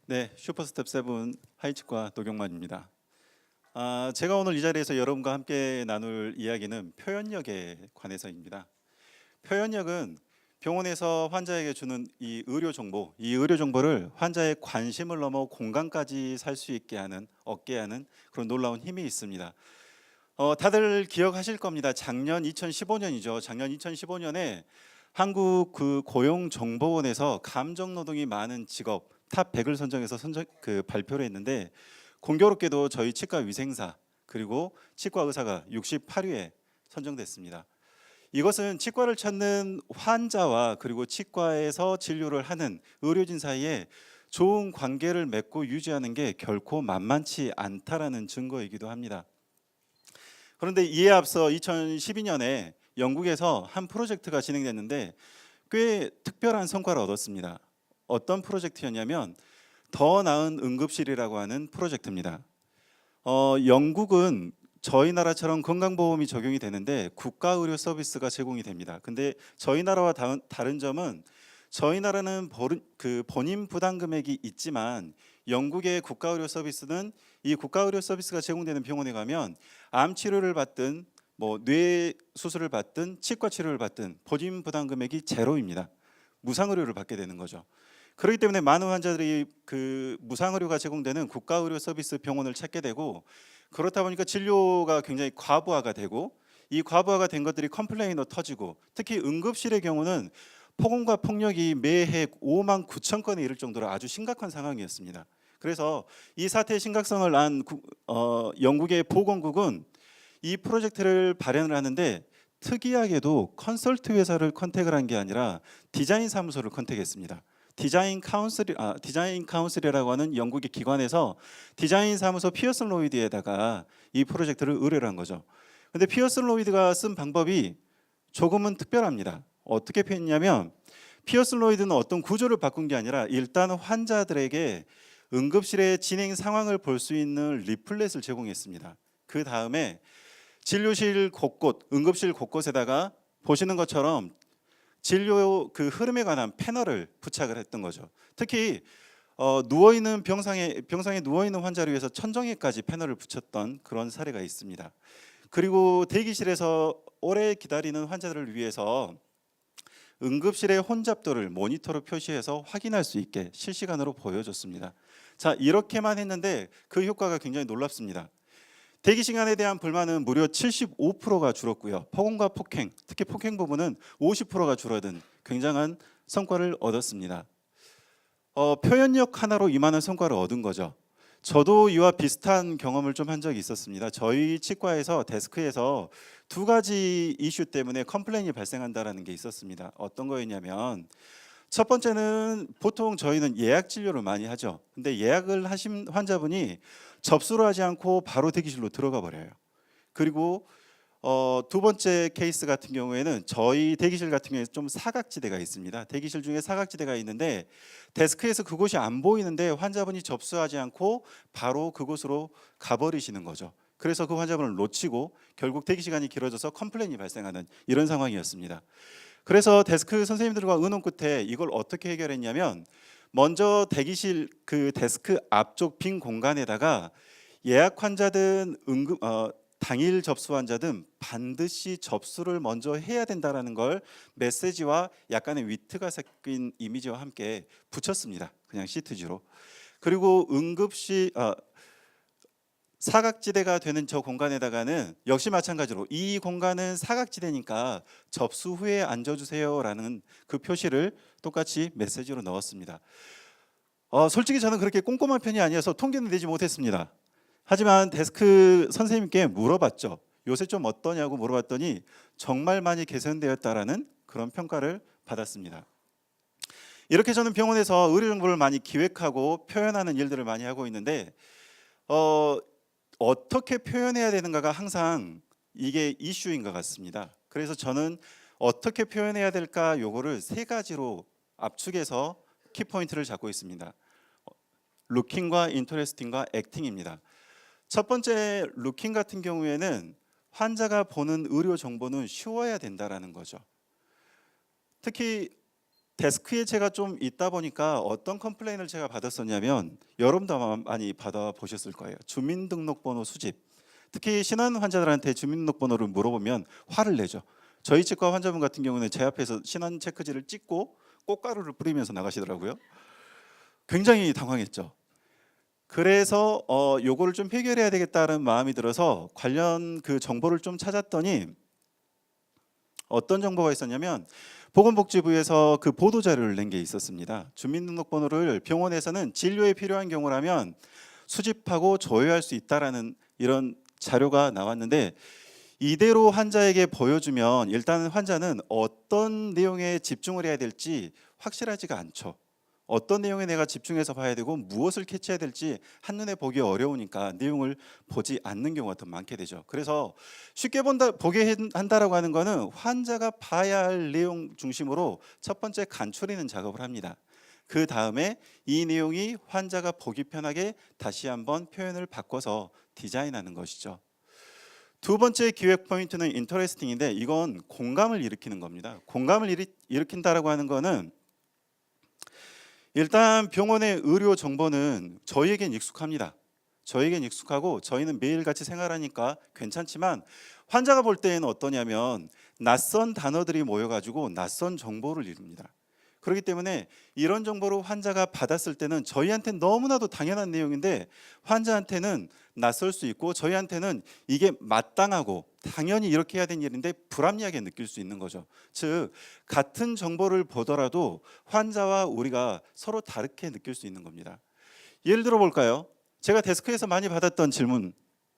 네, 슈퍼스텝 7 하이치과 노경만입니다. 제가 오늘 이 자리에서 여러분과 함께 나눌 이야기는 표현력에 관해서입니다. 표현력은 병원에서 환자에게 주는 이 의료 정보, 이 의료 정보를 환자의 관심을 넘어 공감까지 살 수 있게 하는, 얻게 하는 그런 놀라운 힘이 있습니다. 다들 기억하실 겁니다. 작년 2015년이죠. 작년 2015년에 한국 그 고용정보원에서 감정 노동이 많은 직업 탑 100을 선정해서 발표를 했는데, 공교롭게도 저희 치과 위생사 그리고 치과 의사가 68위에 선정됐습니다. 이것은 치과를 찾는 환자와 그리고 치과에서 진료를 하는 의료진 사이에 좋은 관계를 맺고 유지하는 게 결코 만만치 않다라는 증거이기도 합니다. 그런데 이에 앞서 2012년에 영국에서 한 프로젝트가 진행됐는데 꽤 특별한 성과를 얻었습니다. 어떤 프로젝트였냐면 더 나은 응급실이라고 하는 프로젝트입니다. 영국은 저희 나라처럼 건강보험이 적용이 되는데 국가의료 서비스가 제공이 됩니다. 근데 저희 나라와 다른 점은 저희 나라는 본인 부담 금액이 있지만 영국의 국가의료 서비스는 이 국가의료 서비스가 제공되는 병원에 가면 암 치료를 받든 뇌 수술을 받든 치과 치료를 받든 본인 부담 금액이 제로입니다. 무상의료를 받게 되는 거죠. 그렇기 때문에 많은 환자들이 그 무상의료가 제공되는 국가의료 서비스 병원을 찾게 되고, 그렇다 보니까 진료가 굉장히 과부하가 되고, 이 과부하가 된 것들이 컴플레인으로 터지고, 특히 응급실의 경우는 폭언과 폭력이 매해 5만 9천 건에 이를 정도로 아주 심각한 상황이었습니다. 그래서 이 사태의 심각성을 안 영국의 보건국은 이 프로젝트를 발행을 하는데 특이하게도 컨설트 회사를 컨택을 한 게 아니라 디자인 사무소를 컨택했습니다. 디자인 카운슬이라고 하는 영국의 기관에서 디자인 사무소 피어슨 로이드에다가 이 프로젝트를 의뢰를 한 거죠. 근데 피어슨 로이드가 쓴 방법이 조금은 특별합니다. 어떻게 했냐면 피어슨 로이드는 어떤 구조를 바꾼 게 아니라 일단 환자들에게 응급실의 진행 상황을 볼 수 있는 리플렛을 제공했습니다. 그 다음에 진료실 곳곳, 응급실 곳곳에다가 보시는 것처럼 진료 그 흐름에 관한 패널을 부착을 했던 거죠. 특히 누워있는 병상에 누워있는 환자를 위해서 천정에까지 패널을 붙였던 그런 사례가 있습니다. 그리고 대기실에서 오래 기다리는 환자들을 위해서 응급실의 혼잡도를 모니터로 표시해서 확인할 수 있게 실시간으로 보여줬습니다. 자, 이렇게만 했는데 그 효과가 굉장히 놀랍습니다. 대기 시간에 대한 불만은 무려 75%가 줄었고요. 폭언과 폭행, 특히 폭행 부분은 50%가 줄어든 굉장한 성과를 얻었습니다. 표현력 하나로 이만한 성과를 얻은 거죠. 저도 이와 비슷한 경험을 좀 한 적이 있었습니다. 저희 치과에서 데스크에서 두 가지 이슈 때문에 컴플레인이 발생한다는 게 있었습니다. 어떤 거였냐면, 첫 번째는 보통 저희는 예약 진료를 많이 하죠. 근데 예약을 하신 환자분이 접수를 하지 않고 바로 대기실로 들어가 버려요. 그리고 두 번째 케이스 같은 경우에는 저희 대기실 같은 경우에 좀 사각지대가 있습니다. 대기실 중에 사각지대가 있는데 데스크에서 그곳이 안 보이는데 환자분이 접수하지 않고 바로 그곳으로 가버리시는 거죠. 그래서 그 환자분을 놓치고 결국 대기 시간이 길어져서 컴플레인이 발생하는 이런 상황이었습니다. 그래서 데스크 선생님들과 의논 끝에 이걸 어떻게 해결했냐면, 먼저 대기실 그 데스크 앞쪽 빈 공간에다가 예약 환자든 당일 접수 환자든 반드시 접수를 먼저 해야 된다라는 걸 메시지와 약간의 위트가 섞인 이미지와 함께 붙였습니다. 그냥 시트지로. 그리고 사각지대가 되는 저 공간에다가는 역시 마찬가지로 이 공간은 사각지대니까 접수 후에 앉아주세요라는 그 표시를 똑같이 메시지로 넣었습니다. 솔직히 저는 그렇게 꼼꼼한 편이 아니어서 통계는 내지 못했습니다. 하지만 데스크 선생님께 물어봤죠. 요새 좀 어떠냐고 물어봤더니 정말 많이 개선되었다라는 그런 평가를 받았습니다. 이렇게 저는 병원에서 의료 정보를 많이 기획하고 표현하는 일들을 많이 하고 있는데, 어떻게 표현해야 되는가가 항상 이게 이슈인 것 같습니다. 그래서 저는 어떻게 표현해야 될까 요거를 세 가지로 압축해서 키포인트를 잡고 있습니다. 루킹과 인터레스팅과 액팅입니다. 첫 번째 루킹 같은 경우에는 환자가 보는 의료 정보는 쉬워야 된다라는 거죠. 특히 데스크에 제가 좀 있다 보니까 어떤 컴플레인을 제가 받았었냐면 여러분도 아마 많이 받아보셨을 거예요. 주민등록번호 수집. 특히 신한 환자들한테 주민등록번호를 물어보면 화를 내죠. 저희 치과 환자분 같은 경우는 제 앞에서 신한 체크지를 찍고 꽃가루를 뿌리면서 나가시더라고요. 굉장히 당황했죠. 그래서 요거를 좀 해결해야 되겠다는 마음이 들어서 관련 그 정보를 좀 찾았더니 어떤 정보가 있었냐면 보건복지부에서 그 보도 자료를 낸 게 있었습니다. 주민등록번호를 병원에서는 진료에 필요한 경우라면 수집하고 조회할 수 있다라는 이런 자료가 나왔는데 이대로 환자에게 보여주면 일단 환자는 어떤 내용에 집중을 해야 될지 확실하지가 않죠. 어떤 내용에 내가 집중해서 봐야 되고 무엇을 캐치해야 될지 한눈에 보기 어려우니까 내용을 보지 않는 경우가 더 많게 되죠. 그래서 쉽게 보게 한다라고 하는 거는 환자가 봐야 할 내용 중심으로 첫 번째 간추리는 작업을 합니다. 그 다음에 이 내용이 환자가 보기 편하게 다시 한번 표현을 바꿔서 디자인하는 것이죠. 두 번째 기획 포인트는 인터레스팅인데 이건 공감을 일으키는 겁니다. 공감을 일으킨다라고 하는 거는 일단 병원의 의료 정보는 저희에겐 익숙합니다. 저희에겐 익숙하고 저희는 매일같이 생활하니까 괜찮지만 환자가 볼 때는 어떠냐면 낯선 단어들이 모여가지고 낯선 정보를 이룹니다. 그렇기 때문에 이런 정보를 환자가 받았을 때는 저희한테는 너무나도 당연한 내용인데 환자한테는 낯설 수 있고 저희한테는 이게 마땅하고 당연히 이렇게 해야 되는 일인데 불합리하게 느낄 수 있는 거죠. 즉 같은 정보를 보더라도 환자와 우리가 서로 다르게 느낄 수 있는 겁니다. 예를 들어 볼까요? 제가 데스크에서 많이 받았던 질문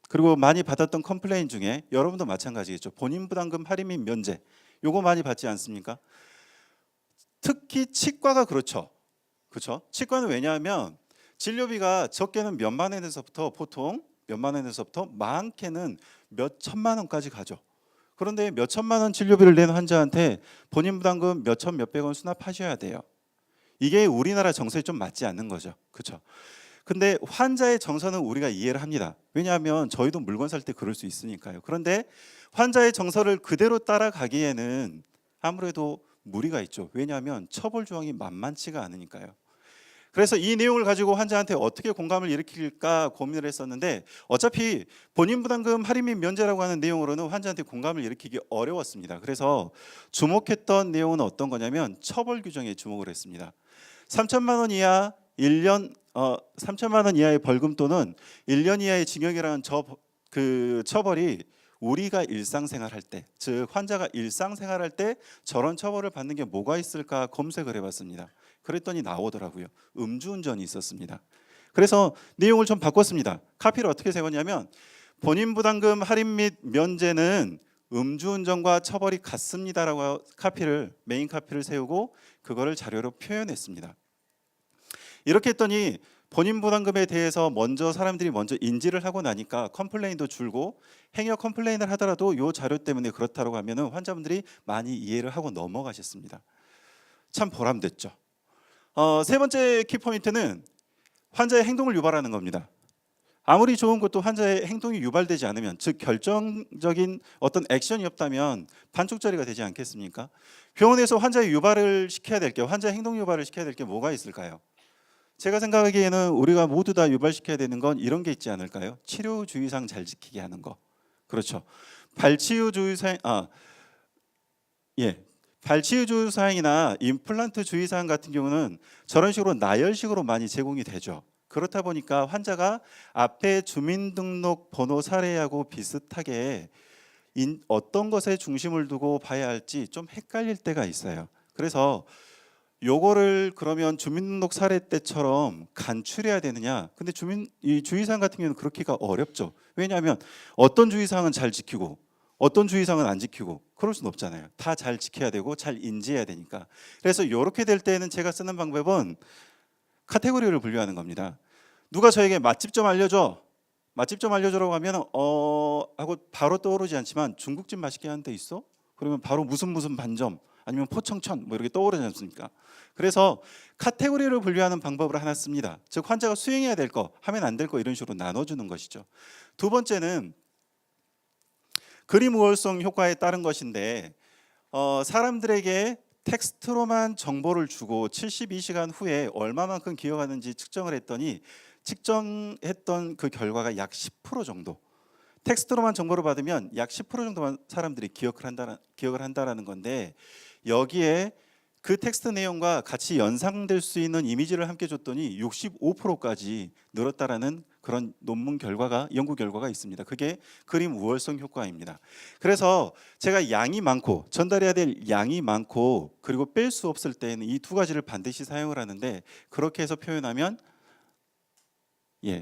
그리고 많이 받았던 컴플레인 중에 여러분도 마찬가지겠죠. 본인 부담금 할인 및 면제 요거 많이 받지 않습니까? 특히 치과가 그렇죠. 그렇죠? 치과는 왜냐하면 진료비가 적게는 몇만 원에서부터 보통 몇만 원에서부터 많게는 몇 천만 원까지 가죠. 그런데 몇 천만 원 진료비를 낸 환자한테 본인 부담금 몇천 몇백 원 수납하셔야 돼요. 이게 우리나라 정서에 좀 맞지 않는 거죠. 그렇죠? 근데 환자의 정서는 우리가 이해를 합니다. 왜냐하면 저희도 물건 살 때 그럴 수 있으니까요. 그런데 환자의 정서를 그대로 따라가기에는 아무래도 무리가 있죠. 왜냐하면 처벌 조항이 만만치가 않으니까요. 그래서 이 내용을 가지고 환자한테 어떻게 공감을 일으킬까 고민을 했었는데 어차피 본인 부담금 할인 및 면제라고 하는 내용으로는 환자한테 공감을 일으키기 어려웠습니다. 그래서 주목했던 내용은 어떤 거냐면 처벌 규정에 주목을 했습니다. 3천만 원 이하 1년 3천만 원 이하의 벌금 또는 1년 이하의 징역이라는 그 처벌이 우리가 일상생활할 때, 즉 환자가 일상생활할 때 저런 처벌을 받는 게 뭐가 있을까 검색을 해봤습니다. 그랬더니 나오더라고요. 음주운전이 있었습니다. 그래서 내용을 좀 바꿨습니다. 카피를 어떻게 세웠냐면 본인 부담금 할인 및 면제는 음주운전과 처벌이 같습니다라고 메인 카피를 세우고 그거를 자료로 표현했습니다. 이렇게 했더니 본인 부담금에 대해서 사람들이 먼저 인지를 하고 나니까 컴플레인도 줄고 행여 컴플레인을 하더라도 이 자료 때문에 그렇다고 하면은 환자분들이 많이 이해를 하고 넘어가셨습니다. 참 보람됐죠. 세 번째 키포인트는 환자의 행동을 유발하는 겁니다. 아무리 좋은 것도 환자의 행동이 유발되지 않으면, 즉 결정적인 어떤 액션이 없다면 반쪽짜리가 되지 않겠습니까? 병원에서 환자의 유발을 시켜야 될 게, 환자의 행동 유발을 시켜야 될 게 뭐가 있을까요? 제가 생각하기에는 우리가 모두 다 유발시켜야 되는 건 이런 게 있지 않을까요? 치료 주의사항 잘 지키게 하는 거. 그렇죠. 발치유 주의사항, 발치유 주의사항이나 임플란트 주의사항 같은 경우는 저런 식으로 나열식으로 많이 제공이 되죠. 그렇다 보니까 환자가 앞에 주민등록번호 사례하고 비슷하게 어떤 것에 중심을 두고 봐야 할지 좀 헷갈릴 때가 있어요. 그래서 요거를 그러면 주민등록 사례 때처럼 간추려야 되느냐? 근데 이 주의사항 같은 경우는 그렇기가 어렵죠. 왜냐하면 어떤 주의사항은 잘 지키고 어떤 주의사항은 안 지키고 그럴 수는 없잖아요. 다 잘 지켜야 되고 잘 인지해야 되니까. 그래서 이렇게 될 때는 제가 쓰는 방법은 카테고리를 분류하는 겁니다. 누가 저에게 맛집 좀 알려줘. 맛집 좀 알려줘라고 하면 하고 바로 떠오르지 않지만 중국집 맛있게 하는 데 있어? 그러면 바로 무슨 반점 아니면 포청천 뭐 이렇게 떠오르지 않습니까? 그래서 카테고리를 분류하는 방법을 하나 씁니다. 즉 환자가 수행해야 될 거, 하면 안 될 거 이런 식으로 나눠주는 것이죠. 두 번째는 그림 우월성 효과에 따른 것인데 사람들에게 텍스트로만 정보를 주고 72시간 후에 얼마만큼 기억하는지 측정을 했더니 측정했던 그 결과가 약 10% 정도. 텍스트로만 정보를 받으면 약 10% 정도만 사람들이 기억을 한다라는 건데, 여기에 그 텍스트 내용과 같이 연상될 수 있는 이미지를 함께 줬더니 65%까지 늘었다라는 그런 논문 결과가, 연구 결과가 있습니다. 그게 그림 우월성 효과입니다. 그래서 제가 양이 많고, 전달해야 될 양이 많고, 그리고 뺄 수 없을 때에는 이 두 가지를 반드시 사용을 하는데, 그렇게 해서 표현하면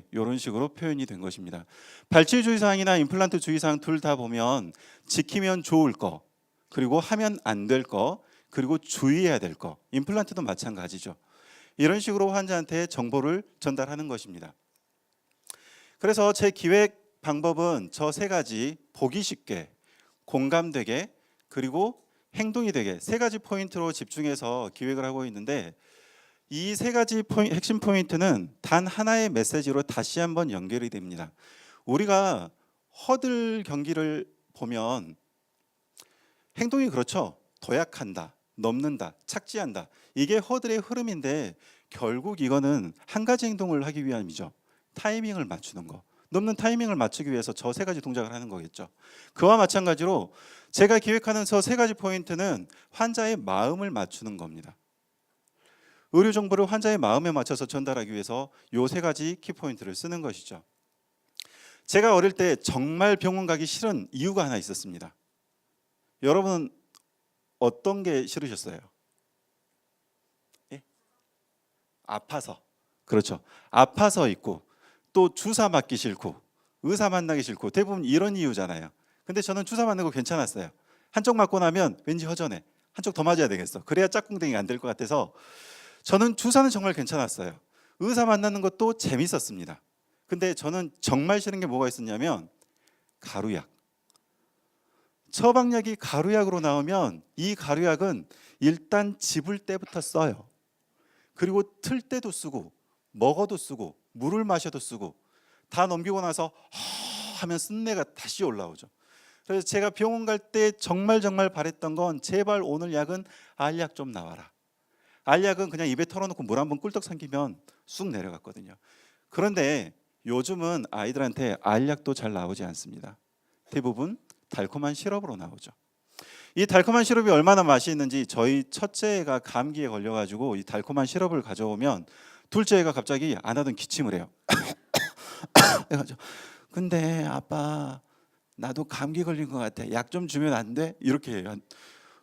이런 식으로 표현이 된 것입니다. 발치 주의사항이나 임플란트 주의사항 둘 다 보면 지키면 좋을 거, 그리고 하면 안 될 거, 그리고 주의해야 될 거. 임플란트도 마찬가지죠. 이런 식으로 환자한테 정보를 전달하는 것입니다. 그래서 제 기획 방법은 저 세 가지, 보기 쉽게, 공감되게, 그리고 행동이 되게, 세 가지 포인트로 집중해서 기획을 하고 있는데, 이 세 가지 핵심 포인트는 단 하나의 메시지로 다시 한번 연결이 됩니다. 우리가 허들 경기를 보면 행동이 그렇죠. 도약한다, 넘는다, 착지한다. 이게 허들의 흐름인데, 결국 이거는 한 가지 행동을 하기 위함이죠. 타이밍을 맞추는 거. 넘는 타이밍을 맞추기 위해서 저 세 가지 동작을 하는 거겠죠. 그와 마찬가지로 제가 기획하는 저 세 가지 포인트는 환자의 마음을 맞추는 겁니다. 의료 정보를 환자의 마음에 맞춰서 전달하기 위해서 요 세 가지 키포인트를 쓰는 것이죠. 제가 어릴 때 정말 병원 가기 싫은 이유가 하나 있었습니다. 여러분 어떤 게 싫으셨어요? 예? 아파서. 그렇죠. 아파서 있고, 또 주사 맞기 싫고, 의사 만나기 싫고, 대부분 이런 이유잖아요. 근데 저는 주사 맞는 거 괜찮았어요. 한쪽 맞고 나면 왠지 허전해. 한쪽 더 맞아야 되겠어. 그래야 짝꿍댕이 안 될 것 같아서 저는 주사는 정말 괜찮았어요. 의사 만나는 것도 재밌었습니다. 근데 저는 정말 싫은 게 뭐가 있었냐면 가루약. 처방약이 가루약으로 나오면 이 가루약은 일단 집을 때부터 써요. 그리고 틀 때도 쓰고, 먹어도 쓰고, 물을 마셔도 쓰고, 다 넘기고 나서 하면 쓴내가 다시 올라오죠. 그래서 제가 병원 갈 때 정말 바랬던 건, 제발 오늘 약은 알약 좀 나와라. 알약은 그냥 입에 털어놓고 물 한번 꿀떡 삼키면 쑥 내려갔거든요. 그런데 요즘은 아이들한테 알약도 잘 나오지 않습니다. 대부분 달콤한 시럽으로 나오죠. 이 달콤한 시럽이 얼마나 맛이 있는지, 저희 첫째가 감기에 걸려가지고 이 달콤한 시럽을 가져오면 둘째 애가 갑자기 안 하던 기침을 해요. 근데 아빠, 나도 감기 걸린 것 같아. 약 좀 주면 안 돼? 이렇게 해요.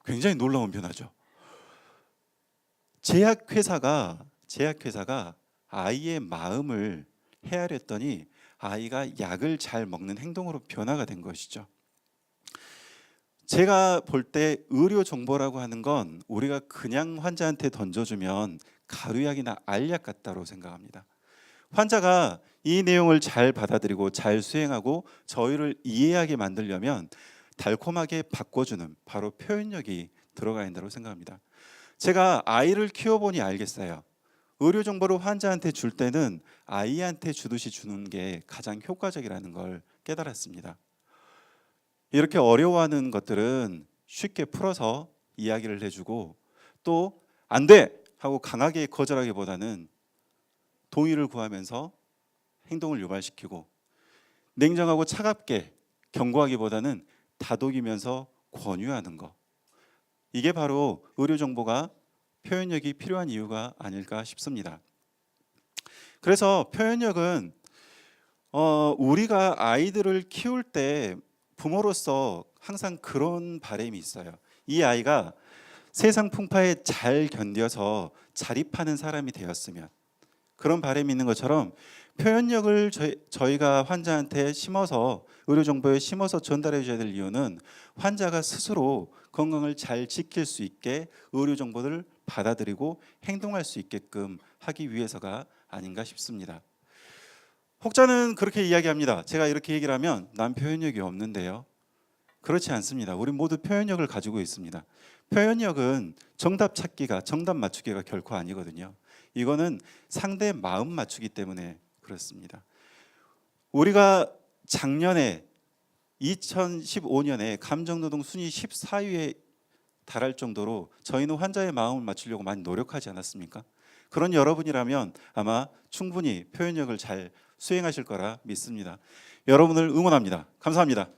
굉장히 놀라운 변화죠. 제약회사가 아이의 마음을 헤아렸더니 아이가 약을 잘 먹는 행동으로 변화가 된 것이죠. 제가 볼 때 의료 정보라고 하는 건 우리가 그냥 환자한테 던져주면 가루약이나 알약 같다고 생각합니다. 환자가 이 내용을 잘 받아들이고 잘 수행하고 저희를 이해하게 만들려면 달콤하게 바꿔주는, 바로 표현력이 들어가야 된다고 생각합니다. 제가 아이를 키워보니 알겠어요. 의료 정보를 환자한테 줄 때는 아이한테 주듯이 주는 게 가장 효과적이라는 걸 깨달았습니다. 이렇게 어려워하는 것들은 쉽게 풀어서 이야기를 해주고, 또 안 돼! 하고 강하게 거절하기보다는 동의를 구하면서 행동을 유발시키고, 냉정하고 차갑게 경고하기보다는 다독이면서 권유하는 것. 이게 바로 의료 정보가 표현력이 필요한 이유가 아닐까 싶습니다. 그래서 표현력은 우리가 아이들을 키울 때 부모로서 항상 그런 바람이 있어요. 이 아이가 세상 풍파에 잘 견뎌서 자립하는 사람이 되었으면, 그런 바람이 있는 것처럼 표현력을 저희가 환자한테 심어서, 의료 정보에 심어서 전달해 줘야 될 이유는 환자가 스스로 건강을 잘 지킬 수 있게 의료 정보를 받아들이고 행동할 수 있게끔 하기 위해서가 아닌가 싶습니다. 혹자는 그렇게 이야기합니다. 제가 이렇게 얘기를 하면 난 표현력이 없는데요. 그렇지 않습니다. 우리 모두 표현력을 가지고 있습니다. 표현력은 정답 찾기가, 정답 맞추기가 결코 아니거든요. 이거는 상대 마음 맞추기 때문에 그렇습니다. 우리가 작년에 2015년에 감정노동 순위 14위에 달할 정도로 저희는 환자의 마음을 맞추려고 많이 노력하지 않았습니까? 그런 여러분이라면 아마 충분히 표현력을 잘 수행하실 거라 믿습니다. 여러분을 응원합니다. 감사합니다.